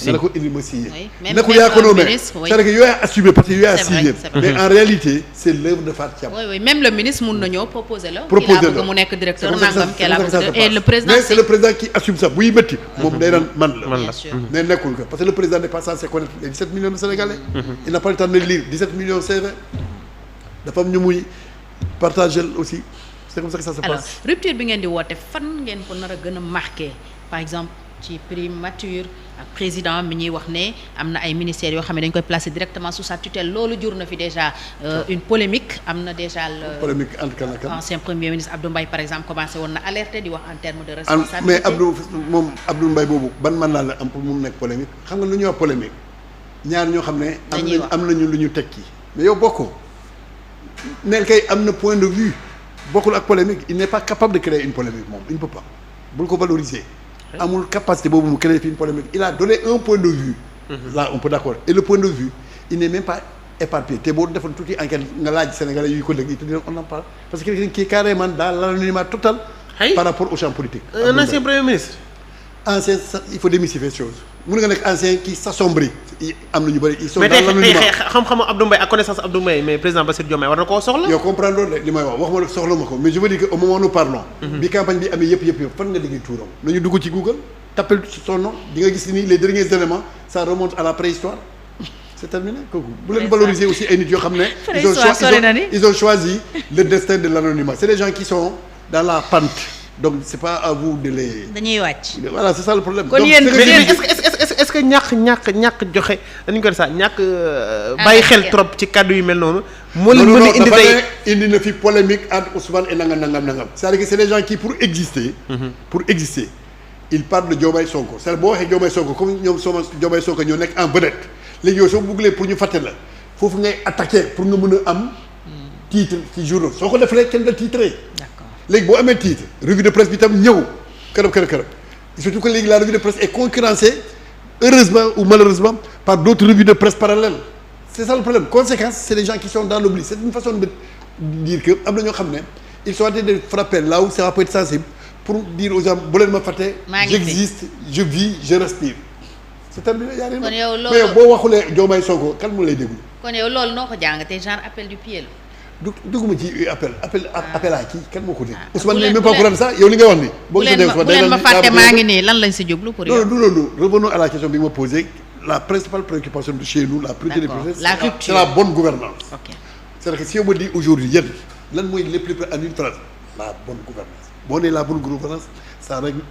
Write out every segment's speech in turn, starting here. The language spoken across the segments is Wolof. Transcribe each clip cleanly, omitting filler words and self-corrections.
nga la ko indi ma signé. nekkul yaa ko nommé c'est-à-dire que yooyu a assumé parce que yooyu a signé. mais en réalité c'est l'œuvre de Fatou Thiam. oui même le ministre mun na ñëw proposer la. proposer la mu nekk directeur nangam kii laa bëgg et le président mais c'est le président qui assume ça buy métti. moom day naan man la. bien sûr mais nekkul ko parce que le président n'est pas censé connaître les 17 millions de Sénégalais. il n'a pas le temps de lire 17 millions CV. dafa am ñu muy partager aussi. c'est comme ça que ça se passe. alors rupture bi ngeen di woote fan ngeen ko nar a gën a marqué par exemple ci primature ak président mi ñuy wax ne am na ay ministères yoo xam ne dañ koy placer directement sous sa tutelle loolu jur na fi déjà une polémique am na déjà le polémique entre kan ak kan ancien premier ministre Abdou Mbaye par exemple commencé woon na alerter di wax en termes de responsabilité. mais Abdou Mbaye boobu ban mën naa la am pour mu nekk polémique xam nga lu ñuy wax polémique ñaar ñoo xam ne. am nañu lu ñu tekki mais yow bokkoo neel kay am na point de vue. bokkul ak polémique il n'est pas capable de créer une polémique moom il ne peut pas bul ko valoriser amul capacité boobu mu créer fi une polémique il a donné un point de vue là on peut d'accord et le point de vue il n'est même pas éparpillé te boo defoon tuuti enquête nga laaj Sénégalais yuy ko dégg yi te dina on en parle parce que quelqu'un qui est carrément dans l'anonymat total par rapport au champ politique un ancien premier ministre ancien il faut démystifier ces choses mun nga nekk ancien qui s'assombrit am na ñu bëri ils sont dans mais l'anonymat tey xam-xamu Abdou Mbaye ak connaissance Abdou Mbaye mais président Bassirou Diomaye war na koo soxla. yow comprendre loolu li may wax ma soxla ma ko mais je veux dire que au moment où nous parlons. bi campagne bi amee yëpp fan nga déggee tuuram. nañu dugg ci Google tapel son nom di nga gis ni les derniers éléments ça remonte à la préhistoire c'est terminé kooku bu leen valoriser aussi ay nit yoo xam ne. ils ont choisi le destin de l'anonymat c'est des gens qui sont dans la pente. donc c'est pas à vous de les. dañuy wàcc. voilà c'est ça le problème. kon yéen est-ce que ñàkk joxe dañu ko def sax ñàkk bàyyi xel trop ci kàddu yu mel noonu. moo leen mën a indi tey indi na fi polémique entre Ousmane et nangam. c'est-à-dire que c'est des gens qui pour exister. ils parlent de Diomaye Sonko c'est-à-dire boo waxee Diomaye Sonko comme ñoom Diomaye Sonko ñoo nekk en vedette léegi yow soo bëggee pour ñu fàtte la foofu ngay attaquer pour nga mën a am. titre ci journaux soo ko defee kenn la titré. léegi boo amee titre revue de presse bi tam ñëw kërëb surtout que léegi la revue de presse est concurrencée heureusement ou malheureusement par d'autres revues de presse parallèles c'est ça le problème conséquence c'est des gens qui sont dans l'oubli c'est une façon de dire que am na ñoo xam ne ils sont en train de frapper là où ça peut être sensible pour dire aux gens bu leen ma fàtte j'existe je vis je respire c'est terminé yaa kon yow loolu mais yow boo waxulee Diomaye Sonko kan mu lay déglu kon yow loolu noo ko jàngatee genre appel du pied la dugguma ci appel à kii kan moo ko dégg Ousmane n'est même pas au courant de ça yow li nga wax ni bu leen ma fàtte maa ngi nii lan lañ si jublu pour yow non loolu revenons à la question bi nga ma posé la principale préoccupation de chez nous la priorité des priorités c'est la bonne gouvernance c'est-à-dire que si on me dit aujourd'hui yéen lan mooy lépp en une phrase la bonne gouvernance boo nee la bonne gouvernance ça règle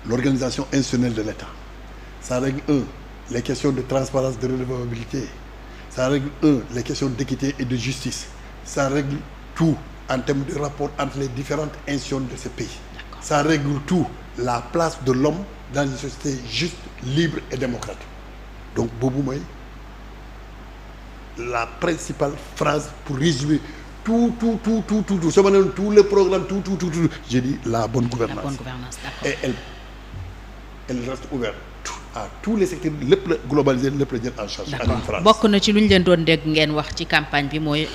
l'organisation institutionnelle de l'État ça règle les questions de transparence de redevabilité ça règle les questions d'équité et de justice ça règle tout en termes de rapport entre les différentes institutions de ce pays ça règle tout la place de l'homme dans une société juste libre et démocratique donc boobu mooy la principale phrase pour résumer tout soo ma nee tout le programme tout j'ai dit la bonne gouvernance d'accord. Et elle reste ouverte à tous les secteurs lépp la globalisé lépp la jël en charge. d'accord bokk na ci lu ñu leen doon dégg ngeen wax ci campagne bi mooy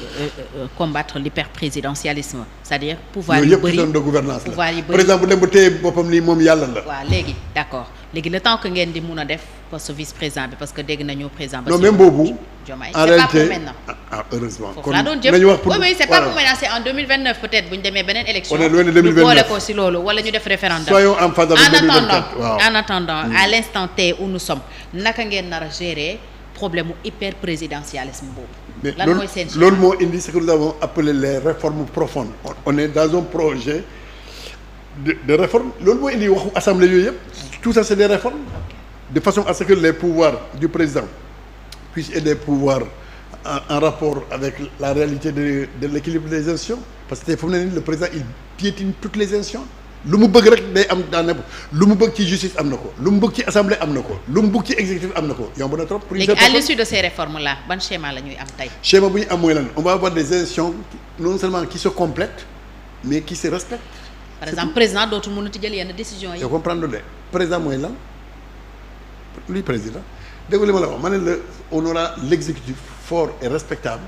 combattre l'hyperprésidentialisme c'est-à-dire pouvoir yu bëri yëpp de gouvernance la pouvoir yu bëri par exemple bu dem ba téye boppam ni moom yàlla la. waaw léegi d'accord léegi le temps que ngeen di mun a def poste vice-président bi parce que dégg nañu président. non même boobu. Diomaye en c'est pas pour réalité maintenant. heureusement. foofu laa doon jëm oui c'est pas pour maintenant c'est en 2029 peut-être bu ñu demee beneen élection. on est loin de 2029 ñu boole ko si loolu wala ñu def référendum. soyons en phase avec 2024 waaw en attendant à l'instant T où nous sommes naka ngeen nar a gérer problème mu hyperprésidentialisme boobu. lan mooy seen loolu moo indi ce que nous avons appelé les réformes profondes on est dans un projet de réforme loolu moo indi waxu assemblée yooyu yëpp tout ça c'est des réformes de façon à ce que les pouvoirs du président puissent être des pouvoirs en rapport avec la réalité de l'équilibre des institutions parce que tey fu mu ne nii le président il piétine toutes les institutions lu mu bëgg rek day am daanaka lu mu bëgg ci justice am na ko lu mu bëgg ci assemblée am na ko lu mu bëgg ci exécutif am na ko yomb na trop. léegi à l'issue de ces réformes là ban schéma la ñuy am tey. schéma bu ñu am mooy lan on va avoir des institutions non seulement qui se complètent mais qui se respectent. par exemple président dootul mënati jël yenn décisions yi. yow comprendre de président mooy lan luy président dégg nga li ma la wax ma ne la on aura l'exécutif fort et respectable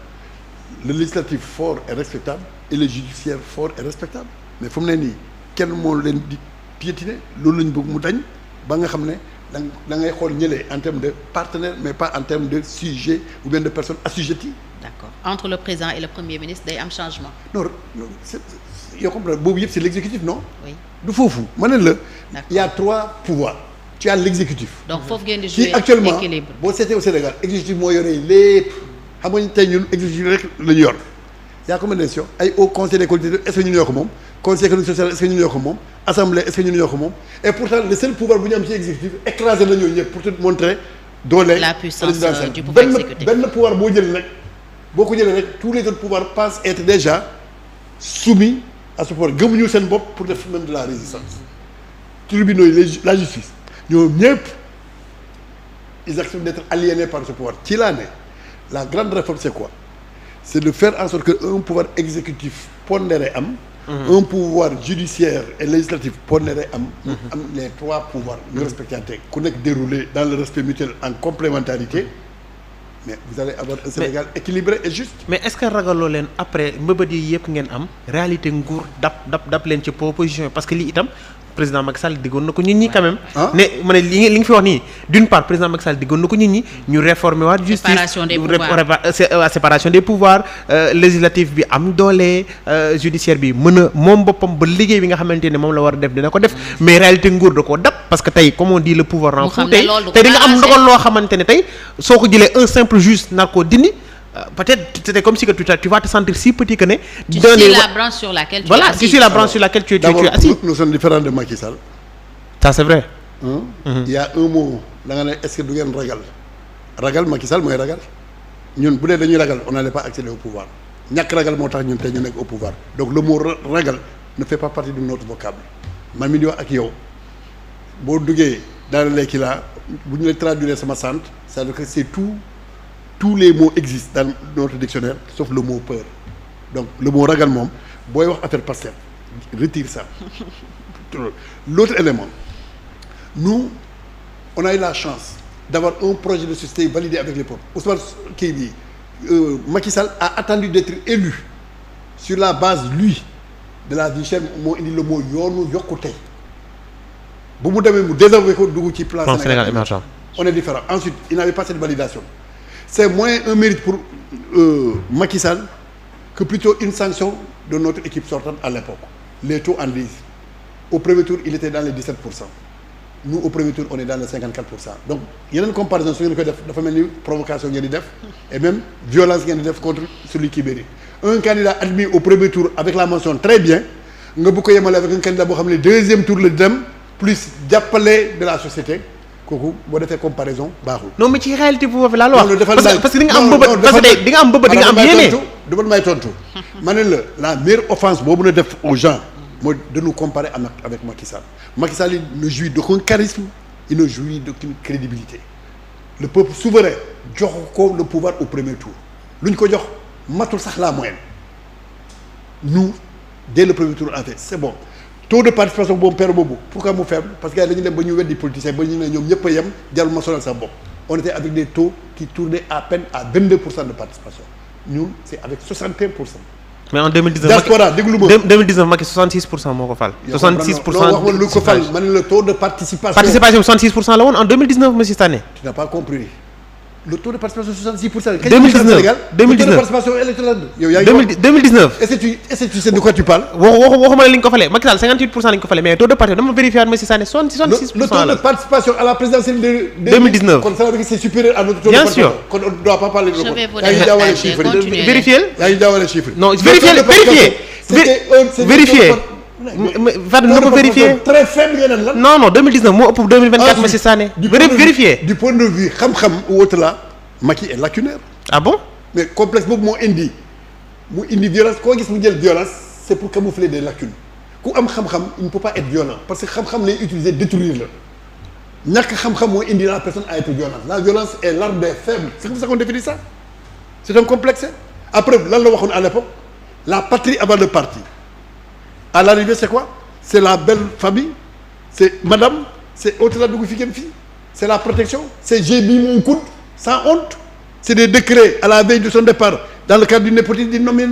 le législatif fort et respectable et le judiciaire fort et respectable mais fu mu ne nii kenn moo leen di piétiner loolu lañ bëgg mu dañ ba nga xam ne da ngay xool ñëlee en termes de partenaire mais pas en termes de sujet ou bien de personnes assujetties. d'accord entre le président et le premier ministre day am changement. non yoo comprendre boobu yëpp c'est l'exécutif non. oui du foofu ma ne la. il y a 3 pouvoirs. tu as l'exécutif. donc foofu ngeen di jouer actuellement équilibre. boo seetee au Sénégal exécutif moo yore lépp xam nga tey ñun exécutif rek la ñu yor. yaa combien d'élections ay au conseil des collectivités est-ce que ñun ñoo ko moom conseil économique social est-ce que ñun ñoo ko moom assemblée est-ce que ñun ñoo ko moom et pourtant le seul pouvoir bu ñu am ci exécutif écrasé nañoo ñëpp pour te montrer doole. la puissance du pouvoir exécutif benn pouvoir boo jëlee rek boo ko jëlee rek tous les autres pouvoirs pensent être déjà soumis à ce pouvoir gëmuñu seen bopp pour def même de la résistance. tribunaux yi la justice ñoom ñëpp ils acceptent d'être aliénés par ce pouvoir ci laa ne la grande réforme c'est quoi? C'est de faire en sorte que un pouvoir exécutif pondéré am. un pouvoir judiciaire et législatif pondéré am. am les 3 pouvoirs ñu respecté ku nekk déroulé dans le respect mutuel en complémentarité mais vous allez avoir un Sénégal équilibré et juste. mais est-ce que ragaloo leen après mbëbët yi yëpp ngeen am réalité nguur dab leen ci proposition parce que lii itam président Macky Sall diggoon na ko nit ñi quand même. ne ma ne li nga fi wax nii d'une part président Macky Sall diggoon na ko nit ñi ñu réformer waat justice séparation des pouvoirs législatif bi am doole judiciaire bi mën a moom boppam ba liggéey bi nga xamante ne moom la war a def dina ko def mais réalité nguur da koo dab parce que tey comme on dit le pouvoir rend fou tey di nga am ndogal loo xamante ne tey soo ko jëlee un simple juge nar koo dindi peut-être c'était comme si que tu vas te sentir si petit que ne. tu suis la branche sur laquelle tu es assis. Voilà, tu suis la branche sur laquelle tu es assis. Nous sommes différents de Macky Sall. Ça c'est vrai. Il y a un mot da nga ne est-ce que du ngeen ragal Macky Sall mooy ragal ñun bu dee dañuy ragal on n'allait pas accéder au pouvoir ñàkk ragal moo tax ñun tey ñu nekk au pouvoir donc le mot ragal ne fait pas partie de notre vocable man mi di wax ak yow boo duggee dans les kii la bu ñu la traduire sama sant c'est-à-dire que c'est tout. Tous les mots existent dans notre dictionnaire sauf le mot peur donc le mot ragal moom booy wax affaire Pastef retire ça. L'autre élément nous on a eu la chance d'avoir un projet de société validé avec les peuples Ousmane kii bi Macky Sall a attendu d'être élu sur la base lui de la vie chère moo indi le mot yoonu yokkute bu mu demee mu désavoué ko dugg ci plan Sénégal émergent on est différent ensuite il n'avait pas cette validation. C'est moins un mérite pour Macky Sall que plutôt une sanction de notre équipe sortante à l'époque. Les taux en disent. Au premier tour, il était dans les 17%. Nous, au premier tour, on est dans les 54%. Donc, il y a une comparaison sur une provocation et même violence contre celui qui mérite. Un candidat admis au premier tour avec la mention très bien, nous avons avec un candidat qui le deuxième tour, le DEM, plus d'appelé de la société. kooku boo defee comparaison baaxul. non mais ci réalité bu foofu laa la wax. parce que di nga am bëbët parce que di nga am bëbët di nga am yéene. du man may tontu ma ne la meilleure offense boobu na def aux gens mooy de nous comparer avec Macky Sall. Macky Sall il ne jouit d'aucun charisme il ne jouit d'aucune crédibilité le peuple souverain jox ko le pouvoir au premier tour lu ñu ko jox matul sax la moyenne nous dès le premier tour en fait c'est bon. Taux de participation boobu père boobu pourquoi mu faible parce que dañu dem ba ñu weddi politiciens ba ñu ne ñoom ñëpp a yem jarul ma sonal sa bopp on était avec des taux qui tournaient à peine à 22% de participation ñun c'est avec 61%. mais en 2019 diaspora déglu ma 2019 Macky 66% moo ko fal. 66% non wax ma lu ko fal ma ne le taux de participation. participation 66% la woon en 2019 monsieur Sané. tu n'as pas compris. Le taux de participation 66%. 2019 le taux de participation électorale. yow yaa ngi 2019. est-ce que tu sais de quoi tu parles. waxuma la li ñu ko falee Macky Sall 58% la ñu ko falee mais taux de participation dama vérifier waat monsieur Sané 66% le taux de participation à la présidentielle de 2019. kon ça veut dire que c'est supérieur à notre taux de participation. Bien sûr kon on ne doit pas parler de. Je vais vous vérifier. yaa ngi jaawale chiffres. non vérifier. Fadou na ko vérifier très faible yeneen lan. non 2019 moo ëpp 2024 monsieur Sané. vérifier du point de vue xam-xam ou autre là Macky est lacunaire. Ah bon. mais complexe boobu moo indi violence koo gis mu jël violence c'est pour camoufler des lacunes ku am xam-xam il ne peut pas être violent parce que xam-xam lay utiliser détruire la ñàkk xam-xam moo indi la personne à être violente la violence est l'arme des faibles c'est comme ça qu'on définit ça c'est un complexe après lan la waxoon à l'époque la patrie avant le parti. À l'arrivée c'est quoi? C'est la belle famille, c'est madame, c'est au-delà dugg fi kenn fii, c'est la protection, c'est j'ai mis mon coude sans honte, c'est des décrets à la veille de son départ dans le cadre du népotisme di nommer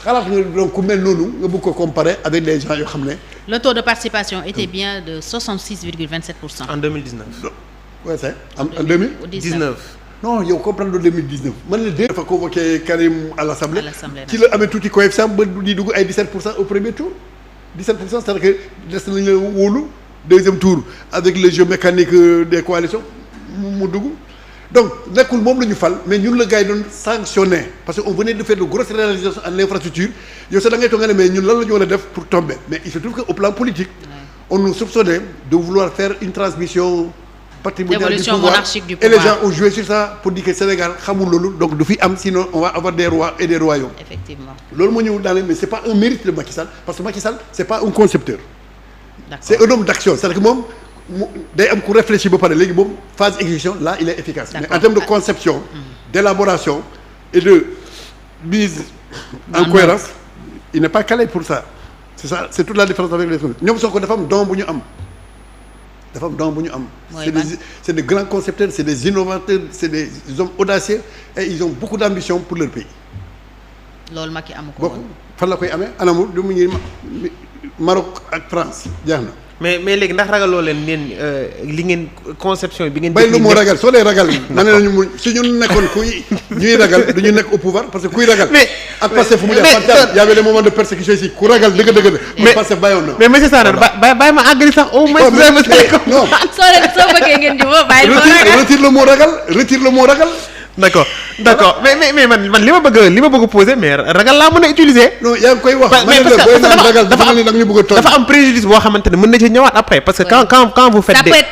xalaat nga donc ku mel noonu nga bëgg ko comparer avec des gens yoo xam ne le taux de participation était bien de 66,27%. En 2019. Ouais, c'est en 2019. Non yow comprendre 2019 man la dafa convoqué Karim à l'Assemblée ci la amee tuuti coefficient ba di dugg ay 17% au premier tour 17% c'est-à-dire que des nañu la wóolu deuxième tour avec le jeu mécanique des coalitions mu dugg donc nekkul moom la ñu fal mais ñun la gars yi doon sanctionné parce que on venait de faire de grosses réalisations en infrastructure yow sax da ngay toog nga ne mais ñun lan la ñu war a def pour tomber mais il se trouve que au plan politique on nous soupçonnait de vouloir faire une transmission patrimoniale du pouvoir monarchique du pouvoir. Et les gens ont joué sur ça pour dire que Sénégal xamul loolu donc du fi am sinon on va avoir des rois et des royaumes. Effectivement. loolu moo ñëw daanaka mais c'est pas un mérite de Macky Sall parce que Macky Sall c'est pas un concepteur. D'accord. C'est un homme d'action c'est-à-dire que moom day am ku réfléchir ba pare léegi moom phase exécution là il est efficace. D'accord. Mais en termes de conception. d'élaboration et de mise en cohérence il n'est pas calé pour ça. C'est ça c'est toute la différence avec les autres ñoom Sonko dafa am don bu ñu am. dafa am don bu ñu am. c'est des grands concepteurs c'est des innovateurs c'est des hommes audacieux et ils ont beaucoup d'ambition pour leur pays. loolu Macky amu ko woon. fan la koy amee anamu du mu ngi Maroc ak France jeex na. mais léegi ndax ragaloo leen li ngeen conception bi ngeen. bay lu moo ragal soo dee ragal. na ne nañu mu su ñu nekkoon kuy ñuy ragal du ñu nekk au pouvoir parce que kuy ragal. mais ak Pastef fu mu def y avait des moments de persécution ici ku ragal dëgg-dëgg la. mais Pastef bàyyoon na. mais monsieur Sané bàyyi ma àggali sax au moins. non soo bëggee ngeen jubóo bàyyi ma ragal retire le mot ragal. d'accord mais man li ma bëgg poser mais ragal laa mën a utiliser. non yaa ngi koy wax. mais parce que ragal dafa ni da nga ñu bëgg a toll. dafa am préjudice boo xamante ne mën na ci ñëwaat après parce que quand vous faites. ça peut être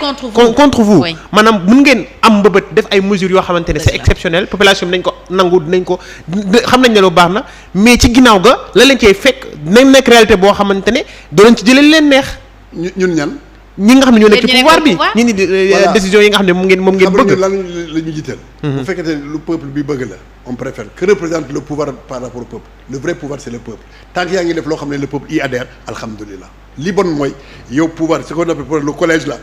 contre vous maanaam mën ngeen am mbëbët def ay mesures yoo xamante ne c'est exceptionnel population bi nañ ko nangu dinañ ko xam nañ ne lu baax na mais ci ginnaaw ga la leen cay fekk nañ nekk réalité boo xamante ne doo leen ci jëlee leen neex. ñun ñan. ñi nga xam ne ñoo nekk ci pouvoir bi ñi ni décision yi nga xam ne moom ngeen bëgg. lan la ñu jiital. bu fekkee ne lu peuple bi bëgg la on préfère que représente le pouvoir par rapport au peuple le vrai pouvoir c'est le peuple tant que yaa ngi def loo xam ne le peuple y adhère alhamdulilah li bon mooy yow pouvoir ce qu'on appelle le collège là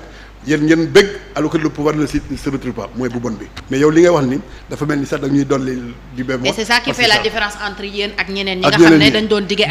yéen ngeen bëgg alors que le pouvoir ne se retrouve pas mooy bu bon bi mais yow li ngay wax ni dafa mel ni sax da ñuy dolli di béy. et c'est ça qui fait la différence entre yéen ak ñeneen ñi nga xam ne dañ doon diggee ay